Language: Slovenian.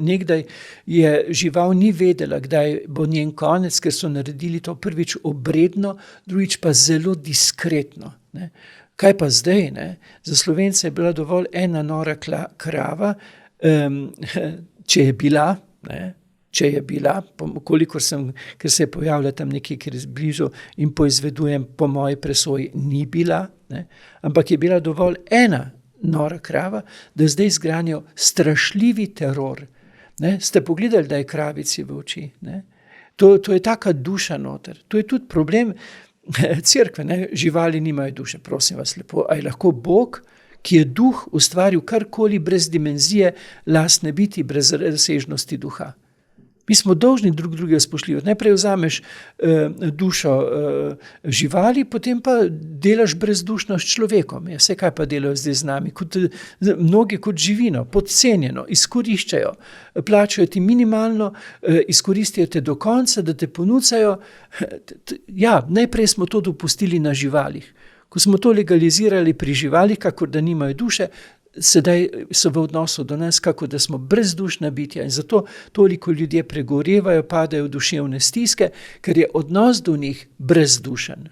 Nekdaj je žival ni vedela, kdaj bo njen konec, ker so naredili to prvič obredno, drugič pa zelo diskretno, ne. Kaj pa zdaj, ne? Za Slovence je bila dovolj ena nora krava, če je bila, ne, ker se je pojavila tam nekje, ker je blizu in poizvedujem, po moji presoji ni bila, ne, ampak je bila dovolj ena nora krava, da zdaj zgranijo strašljivi teror. Ne. Ste pogledali, da je kravici v oči? Ne? To je taka duša noter. To je tudi problem cerkve, ne? Živali nimajo duše, prosim vas lepo. A je lahko Bog, ki je duh, ustvaril karkoli brez dimenzije lastne biti, brez razsežnosti duha? Mi smo dolžni drug drugega spoštljivati. Najprej vzameš dušo živali, potem pa delaš brezdušno s človekom. Ja, vse kaj pa delajo zdaj z nami? Mnogi kot živino, podcenjeno, izkoriščajo, plačajo ti minimalno, izkoristijo te do konca, da te ponucajo. Ja, najprej smo to dopustili na živalih. Ko smo to legalizirali pri živalih, kakor da nimajo duše, sedaj so v odnosu do nas, kako da smo brezdušna bitja in zato toliko ljudje pregorevajo, padajo v duševne stiske, ker je odnos do njih brezdušen.